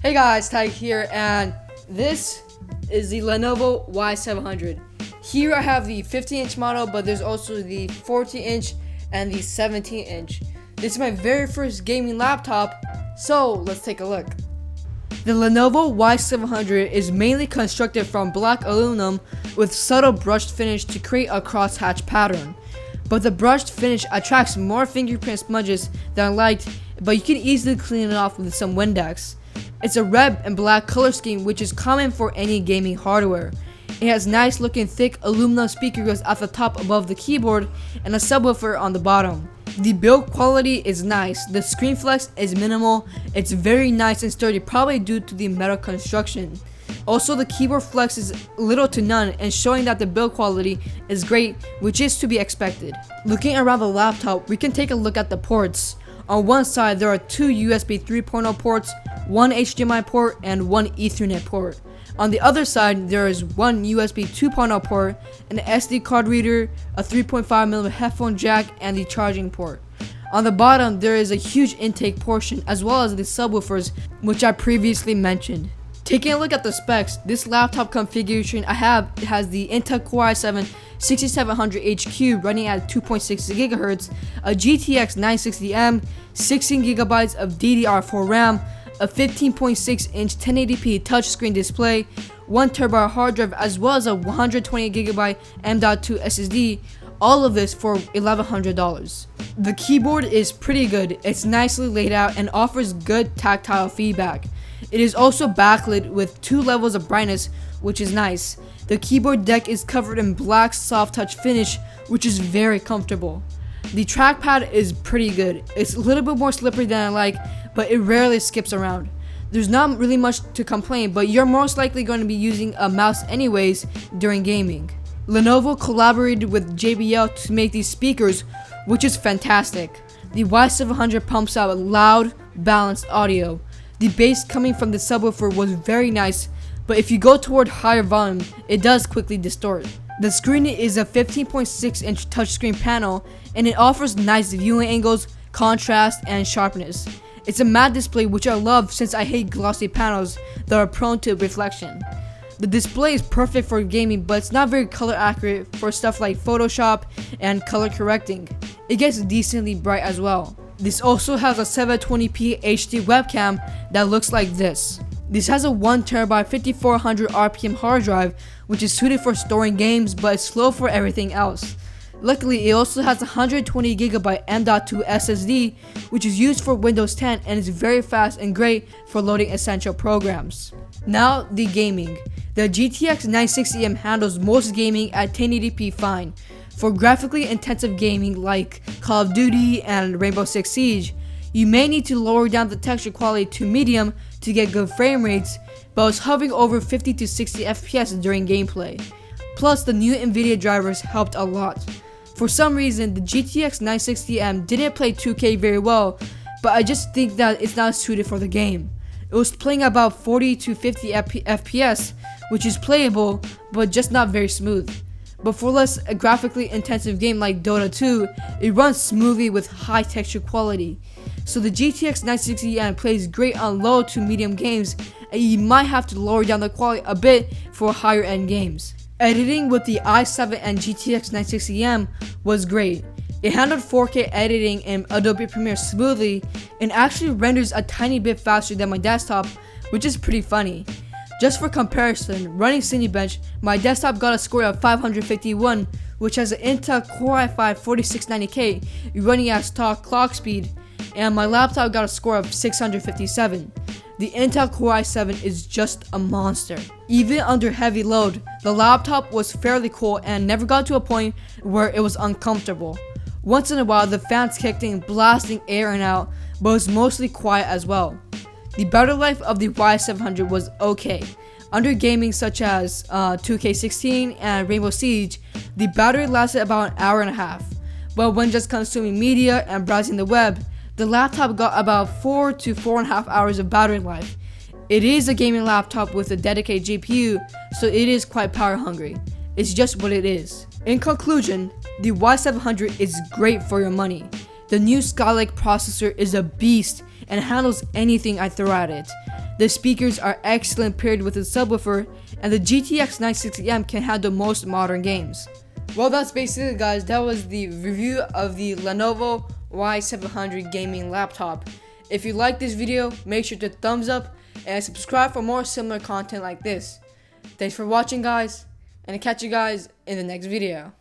Hey guys, Taiga here, and this is the Lenovo Y700. Here I have the 15-inch model, but there's also the 14-inch and the 17-inch. This is my very first gaming laptop, so let's take a look. The Lenovo Y700 is mainly constructed from black aluminum with subtle brushed finish to create a crosshatch pattern. But the brushed finish attracts more fingerprint smudges than I liked, but you can easily clean it off with some Windex. It's a red and black color scheme, which is common for any gaming hardware. It has nice looking thick aluminum speaker grills at the top above the keyboard and a subwoofer on the bottom. The build quality is nice, the screen flex is minimal, it's very nice and sturdy, probably due to the metal construction. Also, the keyboard flex is little to none and showing that the build quality is great, which is to be expected. Looking around the laptop, we can take a look at the ports. On one side there are two USB 3.0 ports, one HDMI port, and one Ethernet port. On the other side there is one USB 2.0 port, an SD card reader, a 3.5mm headphone jack, and the charging port. On the bottom there is a huge intake portion as well as the subwoofers, which I previously mentioned. Taking a look at the specs, this laptop configuration I have has the Intel Core i7 6700HQ running at 2.6 GHz, a GTX 960M, 16GB of DDR4 RAM, a 15.6-inch 1080p touchscreen display, 1TB hard drive, as well as a 128GB M.2 SSD, all of this for $1,100. The keyboard is pretty good, it's nicely laid out and offers good tactile feedback. It is also backlit with 2 levels of brightness, which is nice. The keyboard deck is covered in black soft touch finish, which is very comfortable. The trackpad is pretty good. It's a little bit more slippery than I like, but it rarely skips around. There's not really much to complain, but you're most likely going to be using a mouse anyways during gaming. Lenovo collaborated with JBL to make these speakers, which is fantastic. The Y700 pumps out loud, balanced audio. The bass coming from the subwoofer was very nice, but if you go toward higher volume, it does quickly distort. The screen is a 15.6-inch touchscreen panel, and it offers nice viewing angles, contrast, and sharpness. It's a matte display, which I love since I hate glossy panels that are prone to reflection. The display is perfect for gaming, but it's not very color accurate for stuff like Photoshop and color correcting. It gets decently bright as well. This also has a 720p HD webcam that looks like this. This has a 1TB 5400 RPM hard drive, which is suited for storing games but is slow for everything else. Luckily, it also has a 120GB M.2 SSD, which is used for Windows 10 and is very fast and great for loading essential programs. Now, the gaming. The GTX 960M handles most gaming at 1080p fine. For graphically intensive gaming like Call of Duty and Rainbow Six Siege, you may need to lower down the texture quality to medium to get good frame rates, but it's hovering over 50 to 60 FPS during gameplay. Plus, the new Nvidia drivers helped a lot. For some reason, the GTX 960M didn't play 2K very well, but I just think that it's not suited for the game. It was playing about 40 to 50 FPS, which is playable, but just not very smooth. But for less a graphically intensive game like Dota 2, it runs smoothly with high texture quality. So the GTX 960M plays great on low to medium games, and you might have to lower down the quality a bit for higher end games. Editing with the i7 and GTX 960M was great. It handled 4K editing in Adobe Premiere smoothly and actually renders a tiny bit faster than my desktop, which is pretty funny. Just for comparison, running Cinebench, my desktop got a score of 551, which has an Intel Core i5 4690K running at stock clock speed, and my laptop got a score of 657. The Intel Core i7 is just a monster. Even under heavy load, the laptop was fairly cool and never got to a point where it was uncomfortable. Once in a while, the fans kicked in, blasting air in and out, but it was mostly quiet as well. The battery life of the Y700 was okay. Under gaming such as 2K16 and Rainbow Siege, the battery lasted about an hour and a half. But when just consuming media and browsing the web, the laptop got about 4 to 4.5 hours of battery life. It is a gaming laptop with a dedicated GPU, so it is quite power hungry. It's just what it is. In conclusion, the Y700 is great for your money. The new Skylake processor is a beast and handles anything I throw at it. The speakers are excellent paired with a subwoofer, and the GTX 960M can handle most modern games. Well, that's basically it, guys. That was the review of the Lenovo Y700 gaming laptop. If you like this video, make sure to thumbs up and subscribe for more similar content like this. Thanks for watching, guys, and I'll catch you guys in the next video.